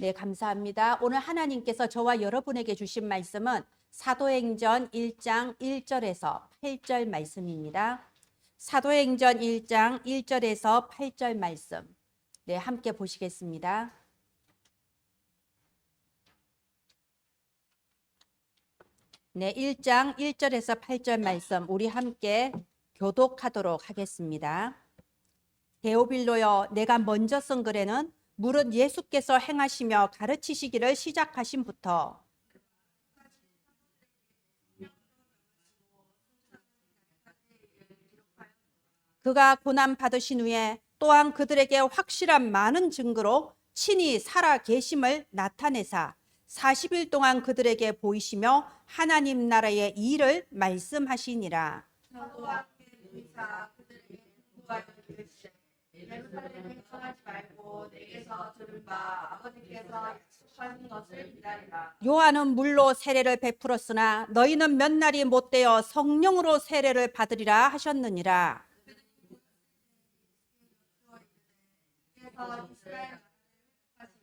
네, 감사합니다. 오늘 하나님께서 저와 여러분에게 주신 말씀은 사도행전 1장 1절에서 8절 말씀입니다. 사도행전 1장 1절에서 8절 말씀. 네, 함께 보시겠습니다. 네, 1장 1절에서 8절 말씀 우리 함께 교독하도록 하겠습니다. 데오빌로여, 내가 먼저 쓴 글에는 무릇 예수께서 행하시며 가르치시기를 시작하신부터 그가 고난 받으신 후에 또한 그들에게 확실한 많은 증거로 친히 살아 계심을 나타내사 40일 동안 그들에게 보이시며 하나님 나라의 일을 말씀하시니라. 예루살렘을 떠나지 말고 내게서 들은 바 아버지께서 약속하신 것을 기다리라. 요한은 물로 세례를 베풀었으나 너희는 몇 날이 못되어 성령으로 세례를 받으리라 하셨느니라. 그래서 이스라엘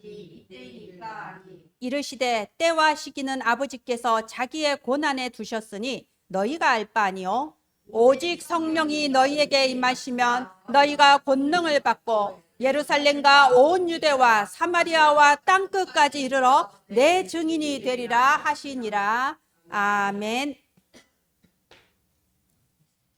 이때이니까 아니 이르시되 때와 시기는 아버지께서 자기의 고난에 두셨으니 너희가 알 바 아니요 오직 성령이 너희에게 임하시면 너희가 권능을 받고 예루살렘과 온 유대와 사마리아와 땅끝까지 이르러 내 증인이 되리라 하시니라. 아멘.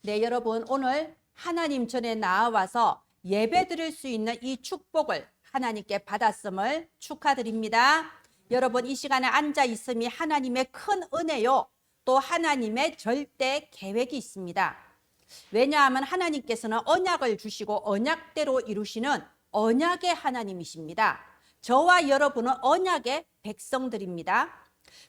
네, 여러분, 오늘 하나님 전에 나와서 예배 드릴 수 있는 이 축복을 하나님께 받았음을 축하드립니다. 여러분, 이 시간에 앉아 있음이 하나님의 큰 은혜요, 또 하나님의 절대 계획이 있습니다. 왜냐하면 하나님께서는 언약을 주시고 언약대로 이루시는 언약의 하나님이십니다. 저와 여러분은 언약의 백성들입니다.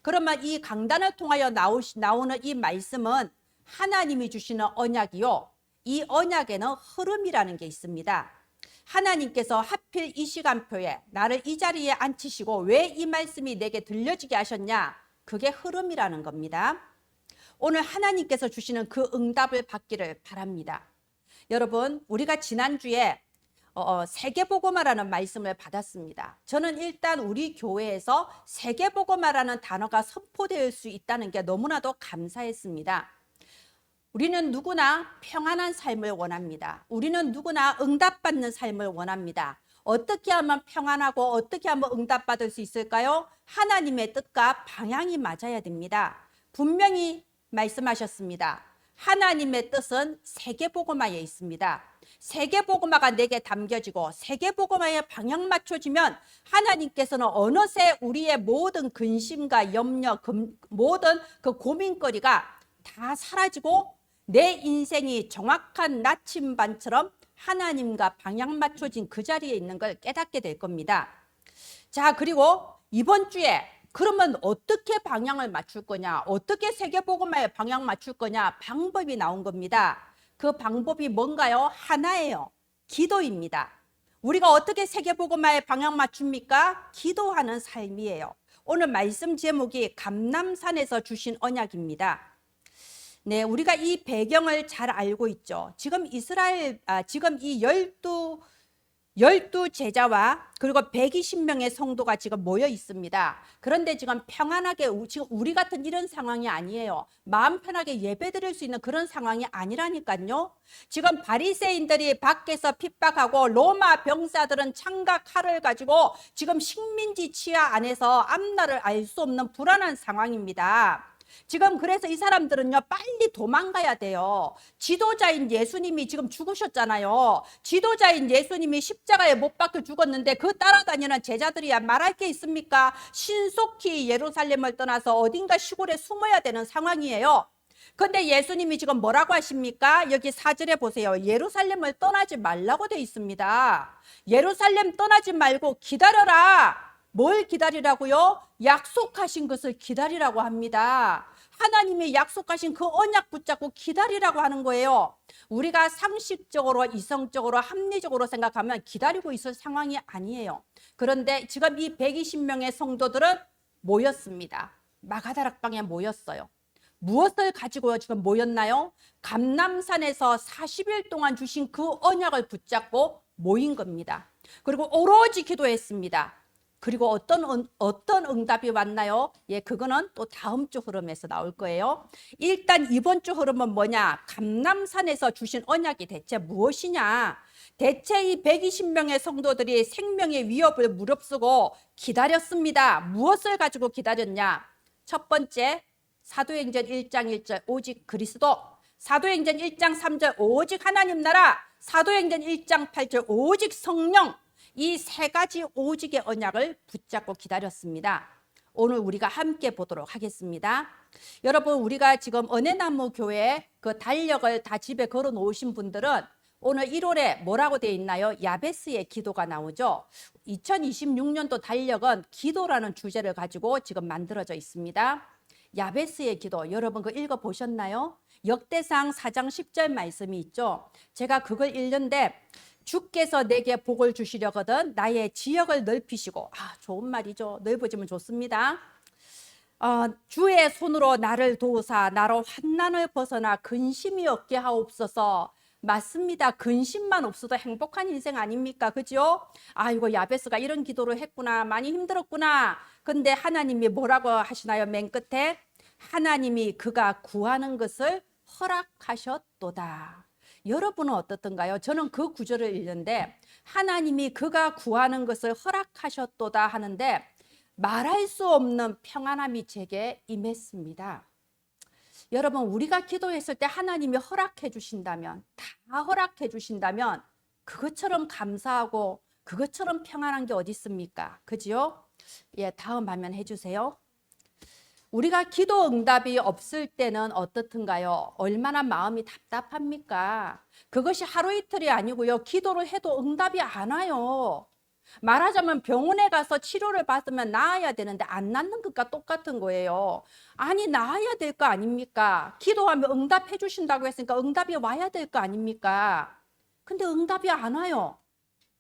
그러면 이 강단을 통하여 나오는 이 말씀은 하나님이 주시는 언약이요, 이 언약에는 흐름이라는 게 있습니다. 하나님께서 하필 이 시간표에 나를 이 자리에 앉히시고 왜 이 말씀이 내게 들려지게 하셨냐? 그게 흐름이라는 겁니다. 오늘 하나님께서 주시는 그 응답을 받기를 바랍니다. 여러분, 우리가 지난주에 세계복음화라는 말씀을 받았습니다. 저는 일단 우리 교회에서 세계복음화라는 단어가 선포될 수 있다는 게 너무나도 감사했습니다. 우리는 누구나 평안한 삶을 원합니다. 우리는 누구나 응답받는 삶을 원합니다. 어떻게 하면 평안하고 어떻게 하면 응답받을 수 있을까요? 하나님의 뜻과 방향이 맞아야 됩니다. 분명히 말씀하셨습니다. 하나님의 뜻은 세계복음화에 있습니다. 세계복음화가 내게 담겨지고 세계복음화에 방향 맞춰지면 하나님께서는 어느새 우리의 모든 근심과 염려, 모든 그 고민거리가 다 사라지고 내 인생이 정확한 나침반처럼 하나님과 방향 맞춰진 그 자리에 있는 걸 깨닫게 될 겁니다. 자, 그리고 이번 주에 그러면 어떻게 방향을 맞출 거냐, 어떻게 세계복음화에 방향 맞출 거냐, 방법이 나온 겁니다. 그 방법이 뭔가요? 하나예요. 기도입니다. 우리가 어떻게 세계복음화에 방향 맞춥니까? 기도하는 삶이에요. 오늘 말씀 제목이 감람산에서 주신 언약입니다. 네, 우리가 이 배경을 잘 알고 있죠. 지금 지금 이 12 제자와 그리고 120명의 성도가 지금 모여 있습니다. 그런데 지금 평안하게 지금 우리 같은 이런 상황이 아니에요. 마음 편하게 예배드릴 수 있는 그런 상황이 아니라니까요. 지금 바리새인들이 밖에서 핍박하고 로마 병사들은 창과 칼을 가지고 지금 식민지 치하 안에서 앞날을 알 수 없는 불안한 상황입니다. 지금 그래서 이 사람들은요, 빨리 도망가야 돼요. 지도자인 예수님이 지금 죽으셨잖아요. 지도자인 예수님이 십자가에 못 박혀 죽었는데 그 따라다니는 제자들이야 말할 게 있습니까? 신속히 예루살렘을 떠나서 어딘가 시골에 숨어야 되는 상황이에요. 근데 예수님이 지금 뭐라고 하십니까? 여기 4절에 보세요. 예루살렘을 떠나지 말라고 돼 있습니다. 예루살렘 떠나지 말고 기다려라. 뭘 기다리라고요? 약속하신 것을 기다리라고 합니다. 하나님이 약속하신 그 언약 붙잡고 기다리라고 하는 거예요. 우리가 상식적으로, 이성적으로, 합리적으로 생각하면 기다리고 있을 상황이 아니에요. 그런데 지금 이 120명의 성도들은 모였습니다. 마가다락방에 모였어요. 무엇을 가지고 지금 모였나요? 감람산에서 40일 동안 주신 그 언약을 붙잡고 모인 겁니다. 그리고 오로지 기도했습니다. 그리고 어떤 응답이 왔나요? 예, 그거는 또 다음 주 흐름에서 나올 거예요. 일단 이번 주 흐름은 뭐냐? 감람산에서 주신 언약이 대체 무엇이냐? 대체 이 120명의 성도들이 생명의 위협을 무릅쓰고 기다렸습니다. 무엇을 가지고 기다렸냐? 첫 번째, 사도행전 1장 1절 오직 그리스도, 사도행전 1장 3절 오직 하나님 나라, 사도행전 1장 8절 오직 성령, 이 세 가지 오직의 언약을 붙잡고 기다렸습니다. 오늘 우리가 함께 보도록 하겠습니다. 여러분, 우리가 지금 은혜나무 교회 그 달력을 다 집에 걸어 놓으신 분들은 오늘 1월에 뭐라고 되어 있나요? 야베스의 기도가 나오죠. 2026년도 달력은 기도라는 주제를 가지고 지금 만들어져 있습니다. 야베스의 기도, 여러분 그 읽어보셨나요? 역대상 4장 10절 말씀이 있죠. 제가 그걸 읽는데 주께서 내게 복을 주시려거든 나의 지역을 넓히시고, 좋은 말이죠. 넓어지면 좋습니다. 주의 손으로 나를 도우사 나로 환난을 벗어나 근심이 없게 하옵소서. 맞습니다. 근심만 없어도 행복한 인생 아닙니까? 그죠? 아이고, 야베스가 이런 기도를 했구나. 많이 힘들었구나. 근데 하나님이 뭐라고 하시나요? 맨 끝에 하나님이 그가 구하는 것을 허락하셨도다. 여러분은 어떻던가요? 저는 그 구절을 읽는데 하나님이 그가 구하는 것을 허락하셨도다 하는데 말할 수 없는 평안함이 제게 임했습니다. 여러분, 우리가 기도했을 때 하나님이 허락해 주신다면, 다 허락해 주신다면 그것처럼 감사하고 그것처럼 평안한 게 어디 있습니까? 그지요? 예, 다음 화면 해주세요. 우리가 기도 응답이 없을 때는 어떻든가요? 얼마나 마음이 답답합니까? 그것이 하루 이틀이 아니고요. 기도를 해도 응답이 안 와요. 말하자면 병원에 가서 치료를 받으면 나아야 되는데 안 낫는 것과 똑같은 거예요. 아니, 나아야 될 거 아닙니까? 기도하면 응답해 주신다고 했으니까 응답이 와야 될 거 아닙니까? 근데 응답이 안 와요.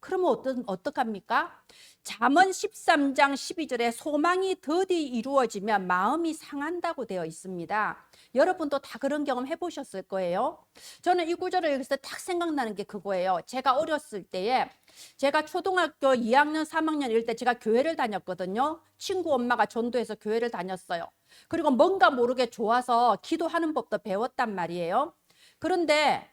그러면 어떡합니까? 잠언 13장 12절에 소망이 더디 이루어지면 마음이 상한다고 되어 있습니다. 여러분도 다 그런 경험 해보셨을 거예요. 저는 이 구절을 읽을 때 딱 생각나는 게 그거예요. 제가 어렸을 때에 제가 초등학교 2학년, 3학년 이럴 때 제가 교회를 다녔거든요. 친구 엄마가 전도해서 교회를 다녔어요. 그리고 뭔가 모르게 좋아서 기도하는 법도 배웠단 말이에요. 그런데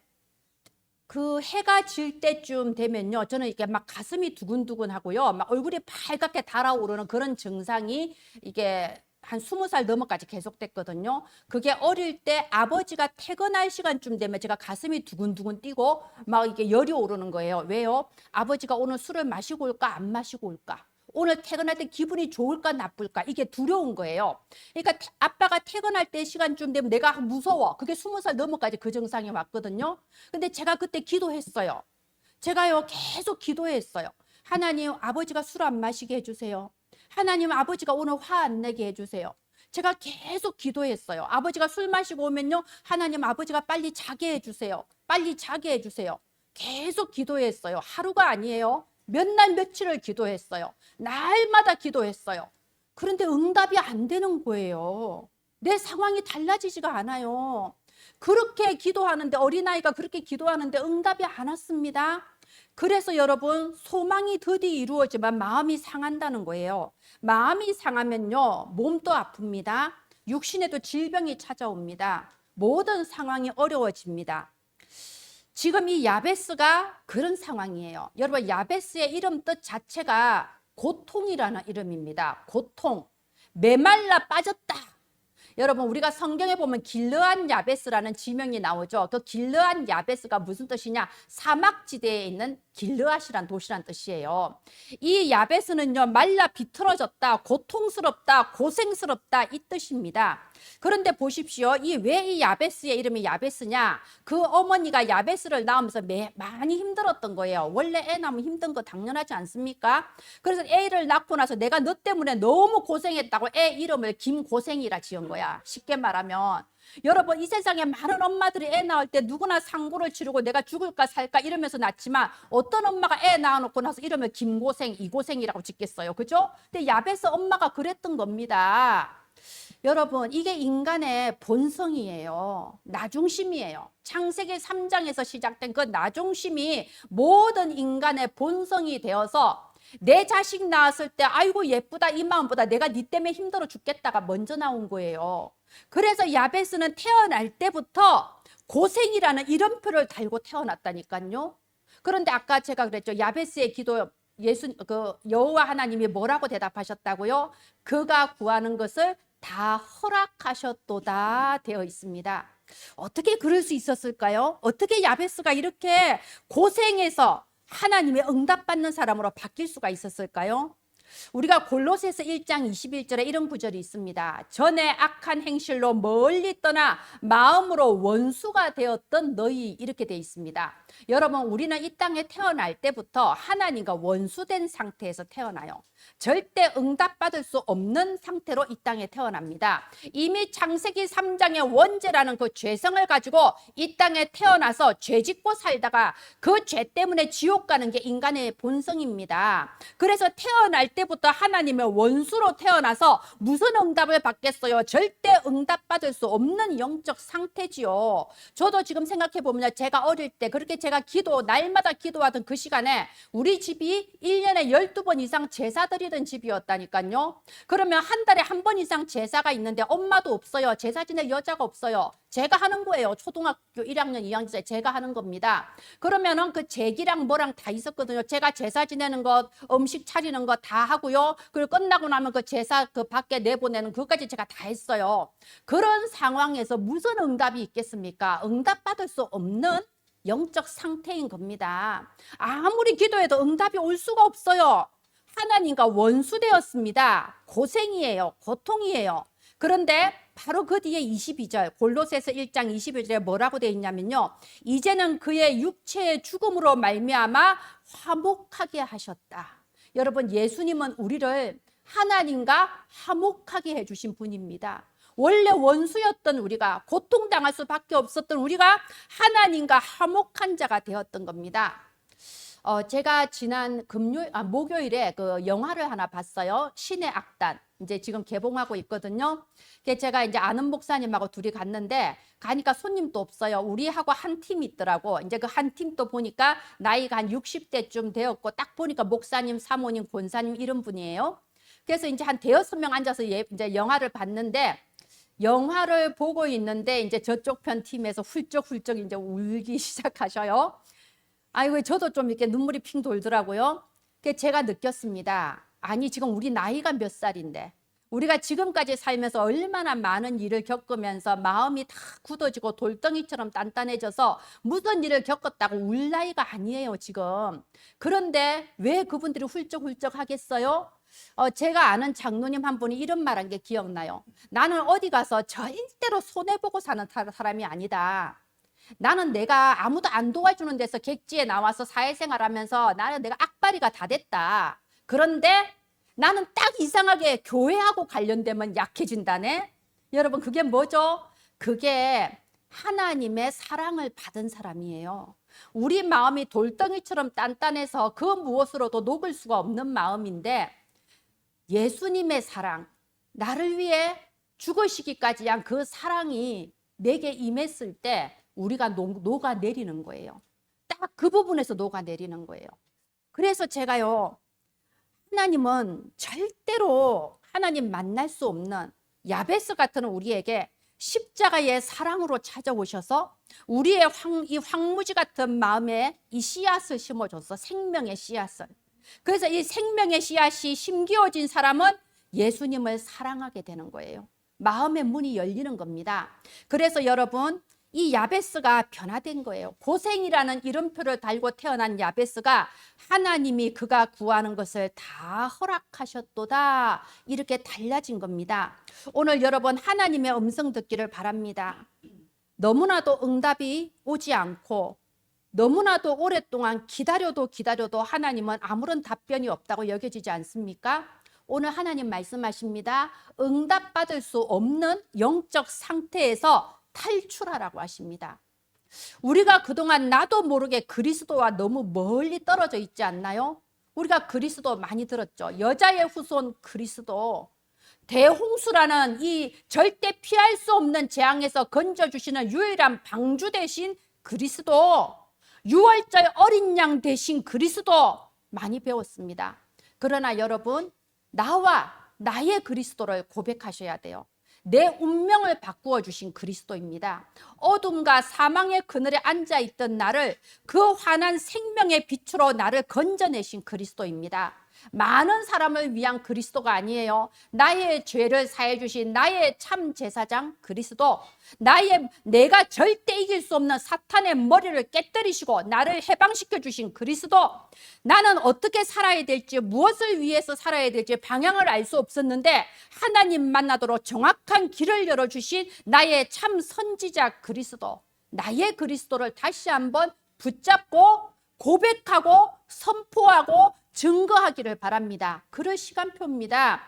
그 해가 질 때쯤 되면요, 저는 이게 막 가슴이 두근두근 하고요, 막 얼굴이 빨갛게 달아오르는 그런 증상이 이게 한 20살 넘어까지 계속됐거든요. 그게 어릴 때 아버지가 퇴근할 시간쯤 되면 제가 가슴이 두근두근 뛰고 막 이게 열이 오르는 거예요. 왜요? 아버지가 오늘 술을 마시고 올까 안 마시고 올까? 오늘 퇴근할 때 기분이 좋을까 나쁠까? 이게 두려운 거예요. 그러니까 아빠가 퇴근할 때 시간쯤 되면 내가 무서워. 그게 20살 넘어까지 그 증상이 왔거든요. 근데 제가 그때 기도했어요. 제가요 계속 기도했어요. 하나님, 아버지가 술 안 마시게 해주세요. 하나님, 아버지가 오늘 화 안 내게 해주세요. 제가 계속 기도했어요. 아버지가 술 마시고 오면요, 하나님, 아버지가 빨리 자게 해주세요. 빨리 자게 해주세요. 계속 기도했어요. 하루가 아니에요. 몇 날 며칠을 기도했어요. 날마다 기도했어요. 그런데 응답이 안 되는 거예요. 내 상황이 달라지지가 않아요. 그렇게 기도하는데, 어린아이가 그렇게 기도하는데 응답이 안 왔습니다. 그래서 여러분, 소망이 더디 이루어지만 마음이 상한다는 거예요. 마음이 상하면요, 몸도 아픕니다. 육신에도 질병이 찾아옵니다. 모든 상황이 어려워집니다. 지금 이 야베스가 그런 상황이에요. 여러분, 야베스의 이름 뜻 자체가 고통이라는 이름입니다. 고통. 메말라 빠졌다. 여러분, 우리가 성경에 보면 길르한 야베스라는 지명이 나오죠. 그 길르한 야베스가 무슨 뜻이냐? 사막지대에 있는 길르앗이란 도시란 뜻이에요. 이 야베스는요, 말라 비틀어졌다, 고통스럽다, 고생스럽다 이 뜻입니다. 그런데 보십시오. 왜 이 야베스의 이름이 야베스냐? 그 어머니가 야베스를 낳으면서 많이 힘들었던 거예요. 원래 애 낳으면 힘든 거 당연하지 않습니까? 그래서 애를 낳고 나서 내가 너 때문에 너무 고생했다고 애 이름을 김고생이라 지은 거야. 쉽게 말하면. 여러분, 이 세상에 많은 엄마들이 애 낳을 때 누구나 상고를 치르고 내가 죽을까 살까 이러면서 낳지만 어떤 엄마가 애 낳아놓고 나서 이러면 김고생, 이고생이라고 짓겠어요. 그죠? 근데 야베스 엄마가 그랬던 겁니다. 여러분, 이게 인간의 본성이에요. 나중심이에요. 창세기 3장에서 시작된 그 나중심이 모든 인간의 본성이 되어서 내 자식 낳았을 때 아이고 예쁘다 이 마음보다 내가 네 때문에 힘들어 죽겠다가 먼저 나온 거예요. 그래서 야베스는 태어날 때부터 고생이라는 이름표를 달고 태어났다니까요. 그런데 아까 제가 그랬죠. 야베스의 기도 여호와 하나님이 뭐라고 대답하셨다고요? 그가 구하는 것을 다 허락하셨도다 되어 있습니다. 어떻게 그럴 수 있었을까요? 어떻게 야베스가 이렇게 고생해서 하나님의 응답받는 사람으로 바뀔 수가 있었을까요? 우리가 골로새서 1장 21절에 이런 구절이 있습니다. 전에 악한 행실로 멀리 떠나 마음으로 원수가 되었던 너희, 이렇게 되어 있습니다. 여러분, 우리는 이 땅에 태어날 때부터 하나님과 원수된 상태에서 태어나요. 절대 응답받을 수 없는 상태로 이 땅에 태어납니다. 이미 창세기 3장의 원죄라는 그 죄성을 가지고 이 땅에 태어나서 죄 짓고 살다가 그 죄 때문에 지옥 가는 게 인간의 본성입니다. 그래서 태어날 때부터 하나님의 원수로 태어나서 무슨 응답을 받겠어요? 절대 응답받을 수 없는 영적 상태지요. 저도 지금 생각해 보면 제가 어릴 때 그렇게 제가 날마다 기도하던 그 시간에 우리 집이 1년에 12번 이상 제사 드리던 집이었다니까요. 그러면 한 달에 한 번 이상 제사가 있는데 엄마도 없어요. 제사 지낼 여자가 없어요. 제가 하는 거예요. 초등학교 1학년, 2학년 때 제가 하는 겁니다. 그러면은 그 제기랑 뭐랑 다 있었거든요. 제가 제사 지내는 것, 음식 차리는 거 다 하고요. 그리고 끝나고 나면 그 제사 그 밖에 내보내는 그것까지 제가 다 했어요. 그런 상황에서 무슨 응답이 있겠습니까? 응답받을 수 없는 영적 상태인 겁니다. 아무리 기도해도 응답이 올 수가 없어요. 하나님과 원수되었습니다. 고생이에요. 고통이에요. 그런데 바로 그 뒤에 22절 골로새서 1장 22절에 뭐라고 되어 있냐면요. 이제는 그의 육체의 죽음으로 말미암아 화목하게 하셨다. 여러분, 예수님은 우리를 하나님과 화목하게 해주신 분입니다. 원래 원수였던 우리가, 고통당할 수밖에 없었던 우리가 하나님과 화목한 자가 되었던 겁니다. 제가 지난 목요일에 그 영화를 하나 봤어요. 신의 악단. 이제 지금 개봉하고 있거든요. 제가 이제 아는 목사님하고 둘이 갔는데 가니까 손님도 없어요. 우리하고 한 팀이 있더라고. 이제 그 한 팀도 보니까 나이가 한 60대쯤 되었고 딱 보니까 목사님, 사모님, 권사님 이런 분이에요. 그래서 이제 한 대여섯 명 앉아서 이제 영화를 봤는데 영화를 보고 있는데 이제 저쪽 편 팀에서 훌쩍훌쩍 이제 울기 시작하셔요. 아이고, 저도 좀 이렇게 눈물이 핑 돌더라고요. 그래서 제가 느꼈습니다. 아니, 지금 우리 나이가 몇 살인데 우리가 지금까지 살면서 얼마나 많은 일을 겪으면서 마음이 다 굳어지고 돌덩이처럼 단단해져서 무슨 일을 겪었다고 울 나이가 아니에요, 지금. 그런데 왜 그분들이 훌쩍훌쩍 하겠어요? 제가 아는 장로님 한 분이 이런 말한 게 기억나요. 나는 어디 가서 절대로 손해보고 사는 사람이 아니다. 나는 내가 아무도 안 도와주는 데서 객지에 나와서 사회생활하면서 나는 내가 악바리가 다 됐다. 그런데 나는 딱 이상하게 교회하고 관련되면 약해진다네. 여러분, 그게 뭐죠? 그게 하나님의 사랑을 받은 사람이에요. 우리 마음이 돌덩이처럼 단단해서 그 무엇으로도 녹을 수가 없는 마음인데 예수님의 사랑, 나를 위해 죽으시기까지 한 그 사랑이 내게 임했을 때 우리가 녹아내리는 거예요. 딱 그 부분에서 녹아내리는 거예요. 그래서 제가요, 하나님은 절대로 하나님 만날 수 없는 야베스 같은 우리에게 십자가의 사랑으로 찾아오셔서 우리의 이 황무지 같은 마음에 이 씨앗을 심어줘서 생명의 씨앗을. 그래서 이 생명의 씨앗이 심기어진 사람은 예수님을 사랑하게 되는 거예요. 마음의 문이 열리는 겁니다. 그래서 여러분, 이 야베스가 변화된 거예요. 고생이라는 이름표를 달고 태어난 야베스가 하나님이 그가 구하는 것을 다 허락하셨도다, 이렇게 달라진 겁니다. 오늘 여러분, 하나님의 음성 듣기를 바랍니다. 너무나도 응답이 오지 않고 너무나도 오랫동안 기다려도 하나님은 아무런 답변이 없다고 여겨지지 않습니까? 오늘 하나님 말씀하십니다. 응답받을 수 없는 영적 상태에서 탈출하라고 하십니다. 우리가 그동안 나도 모르게 그리스도와 너무 멀리 떨어져 있지 않나요? 우리가 그리스도 많이 들었죠. 여자의 후손 그리스도, 대홍수라는 이 절대 피할 수 없는 재앙에서 건져주시는 유일한 방주 대신 그리스도, 유월절 어린 양 대신 그리스도 많이 배웠습니다. 그러나 여러분, 나와 나의 그리스도를 고백하셔야 돼요. 내 운명을 바꾸어 주신 그리스도입니다. 어둠과 사망의 그늘에 앉아있던 나를 그 환한 생명의 빛으로 나를 건져내신 그리스도입니다. 많은 사람을 위한 그리스도가 아니에요. 나의 죄를 사해 주신 나의 참 제사장 그리스도, 내가 절대 이길 수 없는 사탄의 머리를 깨뜨리시고 나를 해방시켜 주신 그리스도. 나는 어떻게 살아야 될지, 무엇을 위해서 살아야 될지 방향을 알 수 없었는데 하나님 만나도록 정확한 길을 열어주신 나의 참 선지자 그리스도. 나의 그리스도를 다시 한번 붙잡고 고백하고 선포하고 증거하기를 바랍니다. 그럴 시간표입니다.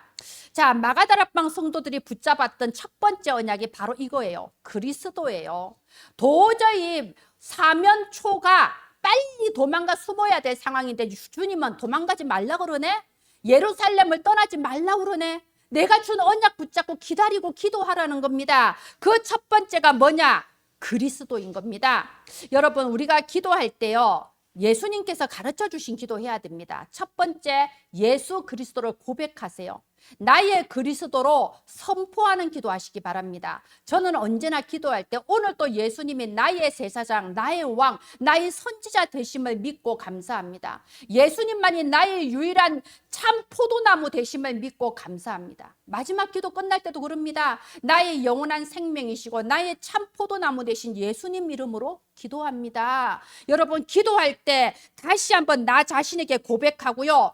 자, 마가다락방 성도들이 붙잡았던 첫 번째 언약이 바로 이거예요. 그리스도예요. 도저히 사면초가 빨리 도망가 숨어야 될 상황인데 주님은 도망가지 말라 그러네? 예루살렘을 떠나지 말라 그러네? 내가 준 언약 붙잡고 기다리고 기도하라는 겁니다. 그 첫 번째가 뭐냐? 그리스도인 겁니다. 여러분, 우리가 기도할 때요, 예수님께서 가르쳐 주신 기도해야 됩니다. 첫 번째, 예수 그리스도를 고백하세요. 나의 그리스도로 선포하는 기도하시기 바랍니다. 저는 언제나 기도할 때 오늘 또 예수님이 나의 제사장, 나의 왕, 나의 선지자 되심을 믿고 감사합니다. 예수님만이 나의 유일한 참 포도나무 되심을 믿고 감사합니다. 마지막 기도 끝날 때도 그럽니다. 나의 영원한 생명이시고 나의 참 포도나무 되신 예수님 이름으로 기도합니다. 여러분, 기도할 때 다시 한번 나 자신에게 고백하고요,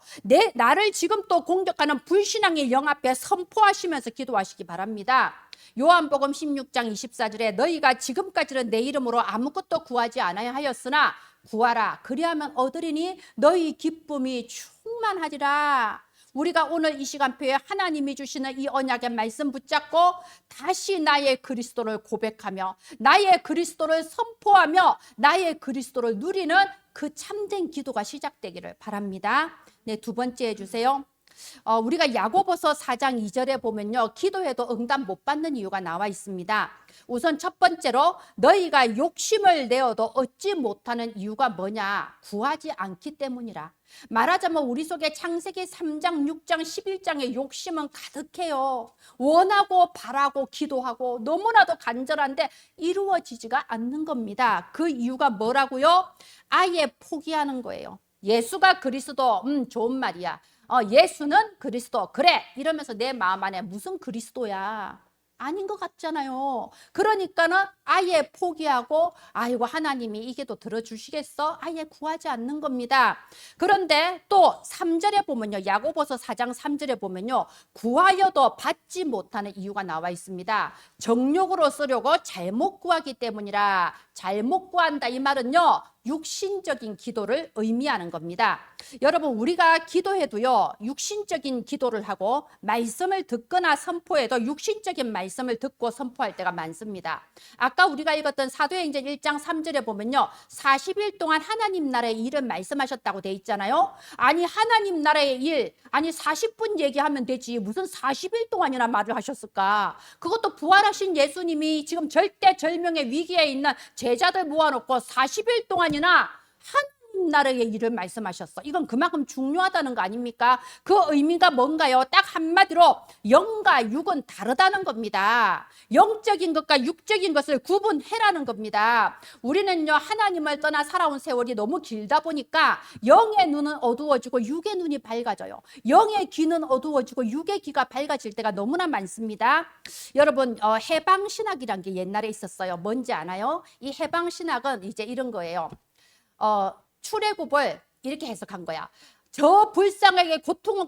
나를 지금 또 공격하는 불신앙의 영 앞에 선포하시면서 기도하시기 바랍니다. 요한복음 16장 24절에 너희가 지금까지는 내 이름으로 아무것도 구하지 않아야 하였으나 구하라, 그리하면 얻으리니 너희 기쁨이 충만하리라. 우리가 오늘 이 시간표에 하나님이 주시는 이 언약의 말씀 붙잡고 다시 나의 그리스도를 고백하며 나의 그리스도를 선포하며 나의 그리스도를 누리는 그 참된 기도가 시작되기를 바랍니다. 네, 두 번째 해주세요. 우리가 야고보서 4장 2절에 보면요, 기도해도 응답 못 받는 이유가 나와 있습니다. 우선 첫 번째로 너희가 욕심을 내어도 얻지 못하는 이유가 뭐냐? 구하지 않기 때문이라. 말하자면 우리 속에 창세기 3장, 6장, 11장의 욕심은 가득해요. 원하고 바라고 기도하고 너무나도 간절한데 이루어지지가 않는 겁니다. 그 이유가 뭐라고요? 아예 포기하는 거예요. 예수가 그리스도, 좋은 말이야. 예수는 그리스도, 그래, 이러면서 내 마음 안에 무슨 그리스도야? 아닌 것 같잖아요. 그러니까는 아예 포기하고, 아이고 하나님이 이게도 들어주시겠어? 아예 구하지 않는 겁니다. 그런데 또 3절에 보면요, 야고보서 4장 3절에 보면요, 구하여도 받지 못하는 이유가 나와 있습니다. 정욕으로 쓰려고 잘못 구하기 때문이라. 잘못 구한다, 이 말은요, 육신적인 기도를 의미하는 겁니다. 여러분, 우리가 기도해도요, 육신적인 기도를 하고 말씀을 듣거나 선포해도 육신적인 말씀을 듣고 선포할 때가 많습니다. 아까 우리가 읽었던 사도행전 1장 3절에 보면요, 40일 동안 하나님 나라의 일을 말씀하셨다고 돼 있잖아요. 아니, 하나님 나라의 일, 아니 40분 얘기하면 되지 무슨 40일 동안이나 말을 하셨을까? 그것도 부활하신 예수님이 지금 절대절명의 위기에 있는 제자들 모아놓고 40일 동안이나 하나님 나라의 일을 말씀하셨어. 이건 그만큼 중요하다는 거 아닙니까? 그 의미가 뭔가요? 딱 한마디로 영과 육은 다르다는 겁니다. 영적인 것과 육적인 것을 구분해라는 겁니다. 우리는요, 하나님을 떠나 살아온 세월이 너무 길다 보니까 영의 눈은 어두워지고 육의 눈이 밝아져요. 영의 귀는 어두워지고 육의 귀가 밝아질 때가 너무나 많습니다. 여러분, 해방신학이란 게 옛날에 있었어요. 뭔지 아나요? 이 해방신학은 이제 이런 거예요. 출애굽을 이렇게 해석한 거야. 저 불쌍하게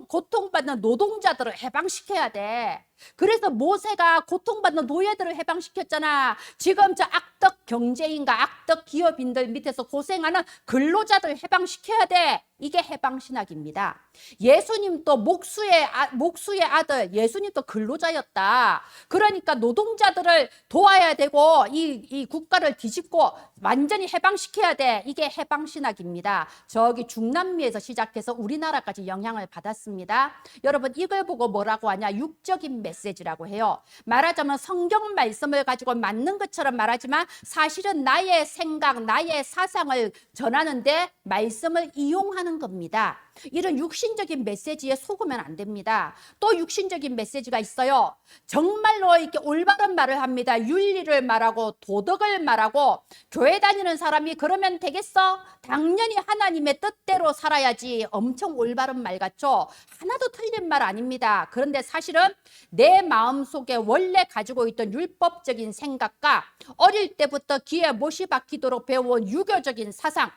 고통받는 노동자들을 해방시켜야 돼. 그래서 모세가 고통받는 노예들을 해방시켰잖아. 지금 저 악덕 경제인과 악덕 기업인들 밑에서 고생하는 근로자들 해방시켜야 돼. 이게 해방신학입니다. 예수님도 목수의 아들, 예수님도 근로자였다. 그러니까 노동자들을 도와야 되고 이 국가를 뒤집고 완전히 해방시켜야 돼. 이게 해방신학입니다. 저기 중남미에서 시작해서 우리나라까지 영향을 받았습니다. 여러분, 이걸 보고 뭐라고 하냐? 육적인 메시지라고 해요. 말하자면 성경 말씀을 가지고 맞는 것처럼 말하지만 사실은 나의 생각, 나의 사상을 전하는데 말씀을 이용하는 겁니다. 이런 육신적인 메시지에 속으면 안 됩니다. 또 육신적인 메시지가 있어요. 정말로 이렇게 올바른 말을 합니다. 윤리를 말하고 도덕을 말하고 교회 다니는 사람이 그러면 되겠어? 당연히 하나님의 뜻대로 살아야지. 엄청 올바른 말 같죠? 하나도 틀린 말 아닙니다. 그런데 사실은 내 마음속에 원래 가지고 있던 율법적인 생각과 어릴 때부터 귀에 못이 박히도록 배워온 유교적인 사상,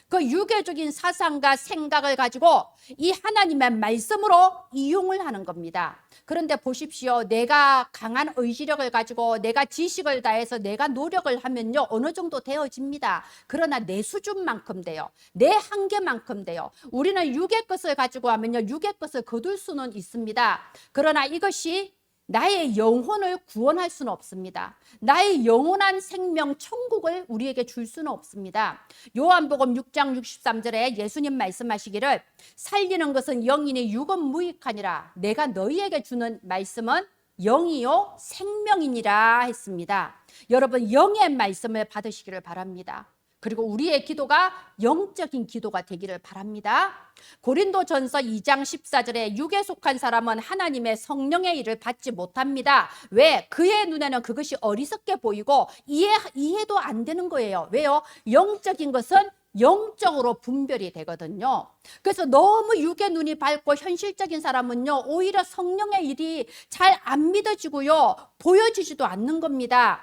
그 유교적인 사상과 생각을 가지고 이 하나님의 말씀으로 이용을 하는 겁니다. 그런데 보십시오. 내가 강한 의지력을 가지고 내가 지식을 다해서 내가 노력을 하면요, 어느 정도 되어집니다. 그러나 내 수준만큼 돼요. 내 한계만큼 돼요. 우리는 육의 것을 가지고 하면요, 육의 것을 거둘 수는 있습니다. 그러나 이것이 나의 영혼을 구원할 수는 없습니다. 나의 영원한 생명 천국을 우리에게 줄 수는 없습니다. 요한복음 6장 63절에 예수님 말씀하시기를 살리는 것은 영이니 육은 무익하니라. 내가 너희에게 주는 말씀은 영이요 생명이니라 했습니다. 여러분, 영의 말씀을 받으시기를 바랍니다. 그리고 우리의 기도가 영적인 기도가 되기를 바랍니다. 고린도전서 2장 14절에 육에 속한 사람은 하나님의 성령의 일을 받지 못합니다. 왜? 그의 눈에는 그것이 어리석게 보이고 이해도 안 되는 거예요. 왜요? 영적인 것은 영적으로 분별이 되거든요. 그래서 너무 육의 눈이 밝고 현실적인 사람은요, 오히려 성령의 일이 잘 안 믿어지고요, 보여지지도 않는 겁니다.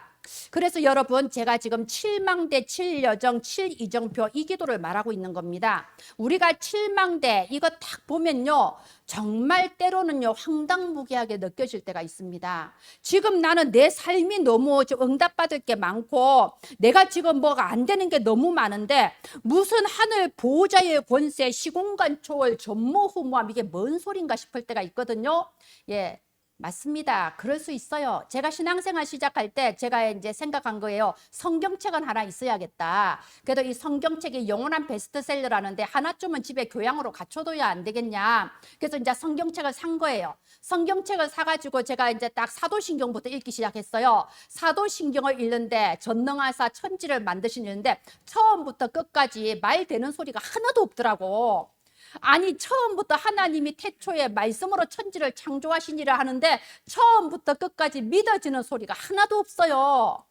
그래서 여러분, 제가 지금 7망대, 7여정, 7이정표 이 기도를 말하고 있는 겁니다. 우리가 7망대 이거 딱 보면요, 정말 때로는요 황당무계하게 느껴질 때가 있습니다. 지금 나는 내 삶이 너무 응답받을 게 많고 내가 지금 뭐가 안 되는 게 너무 많은데 무슨 하늘 보호자의 권세, 시공간 초월, 전무후무함, 이게 뭔 소린가 싶을 때가 있거든요. 예. 맞습니다. 그럴 수 있어요. 제가 신앙생활 시작할 때 제가 이제 생각한 거예요. 성경책은 하나 있어야겠다. 그래도 이 성경책이 영원한 베스트셀러라는데 하나쯤은 집에 교양으로 갖춰둬야 안 되겠냐. 그래서 이제 성경책을 산 거예요. 성경책을 사가지고 제가 이제 딱 사도신경부터 읽기 시작했어요. 사도신경을 읽는데 전능하사 천지를 만드시는데 처음부터 끝까지 말 되는 소리가 하나도 없더라고. 아니, 처음부터 하나님이 태초에 말씀으로 천지를 창조하시니라 하는데 처음부터 끝까지 믿어지는 소리가 하나도 없어요.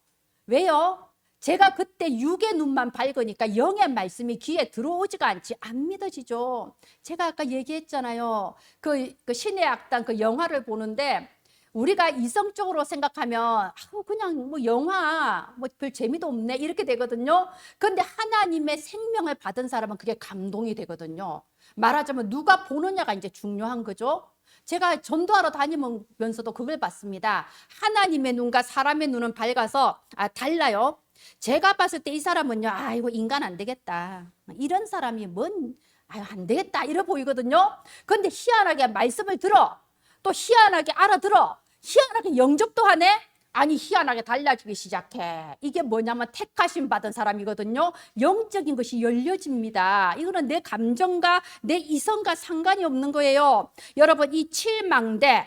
왜요? 제가 그때 육의 눈만 밝으니까 영의 말씀이 귀에 들어오지가 않지, 안 믿어지죠. 제가 아까 얘기했잖아요. 그 신의 악당 그 영화를 보는데 우리가 이성적으로 생각하면 그냥 뭐 영화 뭐 별 재미도 없네 이렇게 되거든요. 그런데 하나님의 생명을 받은 사람은 그게 감동이 되거든요. 말하자면 누가 보느냐가 이제 중요한 거죠. 제가 전도하러 다니면서도 그걸 봤습니다. 하나님의 눈과 사람의 눈은 밝아서 달라요. 제가 봤을 때 이 사람은요, 이거 인간 안 되겠다, 이런 사람이 안 되겠다 이래 보이거든요. 그런데 희한하게 말씀을 들어, 또 희한하게 알아들어, 희한하게 영접도 하네. 아니, 희한하게 달라지기 시작해. 이게 뭐냐면 택하심 받은 사람이거든요. 영적인 것이 열려집니다. 이거는 내 감정과 내 이성과 상관이 없는 거예요. 여러분, 이 7망대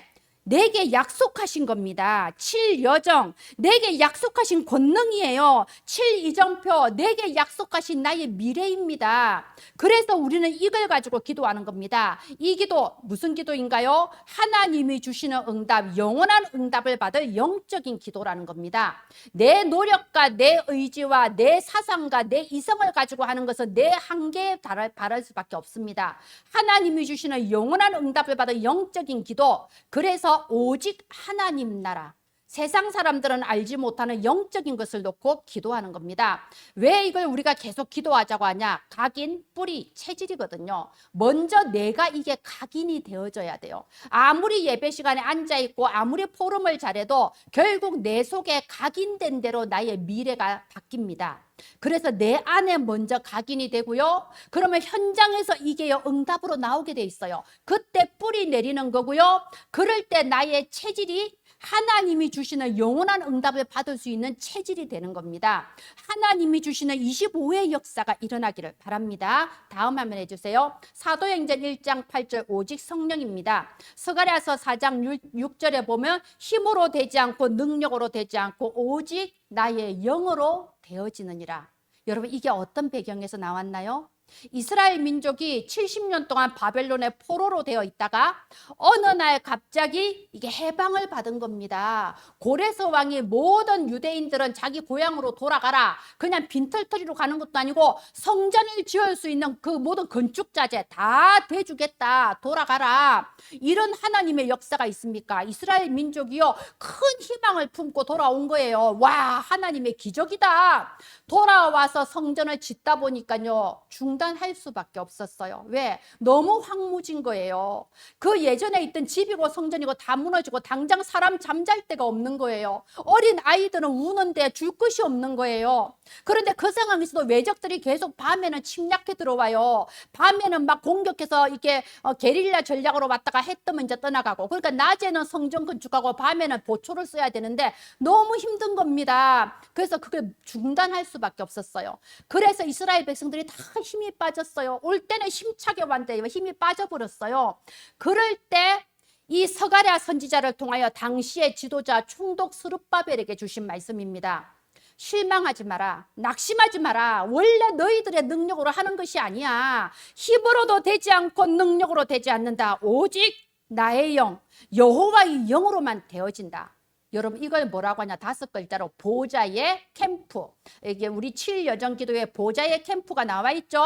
내게 약속하신 겁니다. 7여정 내게 약속하신 권능이에요. 7이정표 내게 약속하신 나의 미래입니다. 그래서 우리는 이걸 가지고 기도하는 겁니다. 이 기도 무슨 기도인가요? 하나님이 주시는 응답, 영원한 응답을 받을 영적인 기도라는 겁니다. 내 노력과 내 의지와 내 사상과 내 이성을 가지고 하는 것은 내 한계에 달할 수밖에 없습니다. 하나님이 주시는 영원한 응답을 받을 영적인 기도, 그래서 오직 하나님 나라, 세상 사람들은 알지 못하는 영적인 것을 놓고 기도하는 겁니다. 왜 이걸 우리가 계속 기도하자고 하냐? 각인, 뿌리, 체질이거든요. 먼저 내가 이게 각인이 되어져야 돼요. 아무리 예배 시간에 앉아있고 아무리 포럼을 잘해도 결국 내 속에 각인된 대로 나의 미래가 바뀝니다. 그래서 내 안에 먼저 각인이 되고요. 그러면 현장에서 이게 응답으로 나오게 돼 있어요. 그때 뿌리 내리는 거고요. 그럴 때 나의 체질이 하나님이 주시는 영원한 응답을 받을 수 있는 체질이 되는 겁니다. 하나님이 주시는 25의 역사가 일어나기를 바랍니다. 다음 화면 해주세요. 사도행전 1장 8절 오직 성령입니다. 스가랴서 4장 6절에 보면 힘으로 되지 않고 능력으로 되지 않고 오직 나의 영으로 되어지느니라. 여러분, 이게 어떤 배경에서 나왔나요? 이스라엘 민족이 70년 동안 바벨론의 포로로 되어 있다가 어느 날 갑자기 이게 해방을 받은 겁니다. 고레스 왕이 모든 유대인들은 자기 고향으로 돌아가라. 그냥 빈털터리로 가는 것도 아니고 성전을 지을 수 있는 그 모든 건축자재 다 대주겠다. 돌아가라. 이런 하나님의 역사가 있습니까? 이스라엘 민족이요, 큰 희망을 품고 돌아온 거예요. 와, 하나님의 기적이다. 돌아와서 성전을 짓다 보니까요, 중단할 수밖에 없었어요. 왜? 너무 황무진 거예요. 그 예전에 있던 집이고 성전이고 다 무너지고 당장 사람 잠잘 데가 없는 거예요. 어린 아이들은 우는데 줄 것이 없는 거예요. 그런데 그 상황에서도 외적들이 계속 밤에는 침략해 들어와요. 밤에는 막 공격해서 이렇게 게릴라 전략으로 왔다가 해 뜨면 이제 떠나가고, 그러니까 낮에는 성전 건축하고 밤에는 보초를 써야 되는데 너무 힘든 겁니다. 그래서 그걸 중단할 수밖에 없었어요. 그래서 이스라엘 백성들이 다 힘이 빠졌어요. 올 때는 힘차게 왔는데 힘이 빠져버렸어요. 그럴 때 이 스가랴 선지자를 통하여 당시의 지도자 총독 스룹바벨에게 주신 말씀입니다. 실망하지 마라. 낙심하지 마라. 원래 너희들의 능력으로 하는 것이 아니야. 힘으로도 되지 않고 능력으로 되지 않는다. 오직 나의 영, 여호와의 영으로만 되어진다. 여러분, 이걸 뭐라고 하냐? 5글자로 보좌의 캠프. 이게 우리 7여정 기도에 보좌의 캠프가 나와 있죠.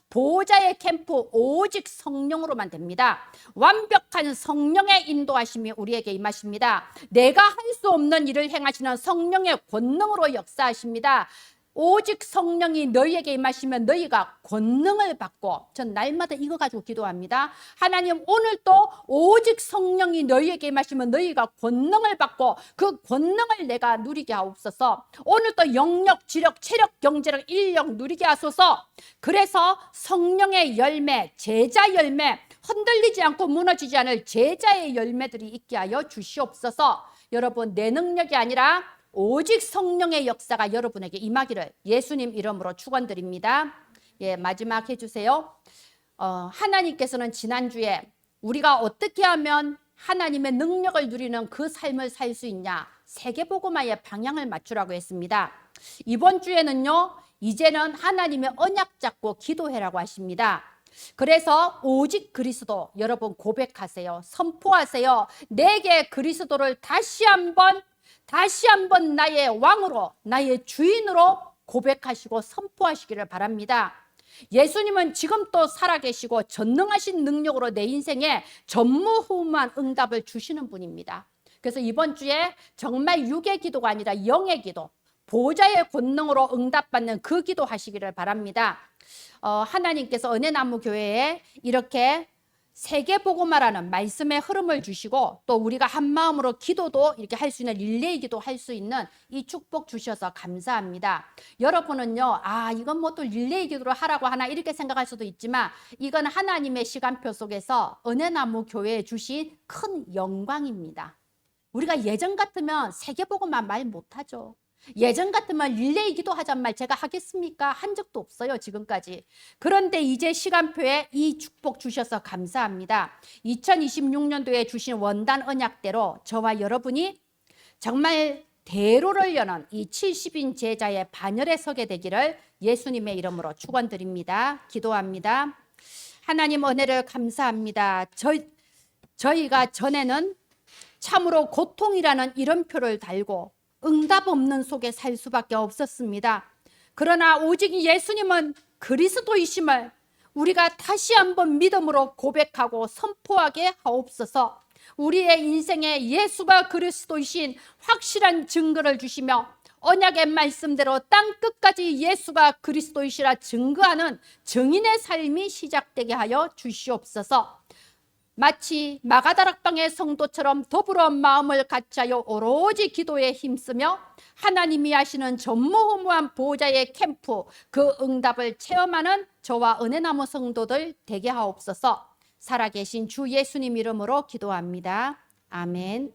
보좌의 캠프, 오직 성령으로만 됩니다. 완벽한 성령의 인도하심이 우리에게 임하십니다. 내가 할 수 없는 일을 행하시는 성령의 권능으로 역사하십니다. 오직 성령이 너희에게 임하시면 너희가 권능을 받고, 전 날마다 이거 가지고 기도합니다. 하나님, 오늘도 오직 성령이 너희에게 임하시면 너희가 권능을 받고 그 권능을 내가 누리게 하옵소서. 오늘도 영력, 지력, 체력, 경제력, 인력 누리게 하소서. 그래서 성령의 열매, 제자 열매, 흔들리지 않고 무너지지 않을 제자의 열매들이 있게 하여 주시옵소서. 여러분, 내 능력이 아니라 오직 성령의 역사가 여러분에게 임하기를 예수님 이름으로 축원드립니다. 예, 마지막 해주세요. 하나님께서는 지난주에 우리가 어떻게 하면 하나님의 능력을 누리는 그 삶을 살 수 있냐, 세계복음화의 방향을 맞추라고 했습니다. 이번 주에는요, 이제는 하나님의 언약 잡고 기도해라고 하십니다. 그래서 오직 그리스도, 여러분 고백하세요. 선포하세요. 내게 그리스도를 다시 한번 나의 왕으로, 나의 주인으로 고백하시고 선포하시기를 바랍니다. 예수님은 지금 또 살아계시고 전능하신 능력으로 내 인생에 전무후무한 응답을 주시는 분입니다. 그래서 이번 주에 정말 육의 기도가 아니라 영의 기도, 보좌의 권능으로 응답받는 그 기도 하시기를 바랍니다. 하나님께서 은혜나무 교회에 이렇게 세계복음화라는 말씀의 흐름을 주시고, 또 우리가 한 마음으로 기도도 이렇게 할 수 있는 릴레이 기도 할 수 있는 이 축복 주셔서 감사합니다. 여러분은요, 이건 뭐 또 릴레이 기도를 하라고 하나 이렇게 생각할 수도 있지만, 이건 하나님의 시간표 속에서 은혜나무 교회에 주신 큰 영광입니다. 우리가 예전 같으면 세계복음화 말 못하죠. 예전 같으면 릴레이 기도하자는 말 제가 하겠습니까? 한 적도 없어요, 지금까지. 그런데 이제 시간표에 이 축복 주셔서 감사합니다. 2026년도에 주신 원단 언약대로 저와 여러분이 정말 대로를 여는 이 70인 제자의 반열에 서게 되기를 예수님의 이름으로 축원드립니다. 기도합니다. 하나님, 은혜를 감사합니다. 저희가 전에는 참으로 고통이라는 이름표를 달고 응답 없는 속에 살 수밖에 없었습니다. 그러나 오직 예수님은 그리스도이심을 우리가 다시 한번 믿음으로 고백하고 선포하게 하옵소서. 우리의 인생에 예수가 그리스도이신 확실한 증거를 주시며 언약의 말씀대로 땅 끝까지 예수가 그리스도이시라 증거하는 증인의 삶이 시작되게 하여 주시옵소서. 마치 마가다락방의 성도처럼 더불어 마음을 같이하여 오로지 기도에 힘쓰며 하나님이 하시는 전무후무한 보좌의 캠프, 그 응답을 체험하는 저와 은혜나무 성도들 되게 하옵소서. 살아계신 주 예수님 이름으로 기도합니다. 아멘.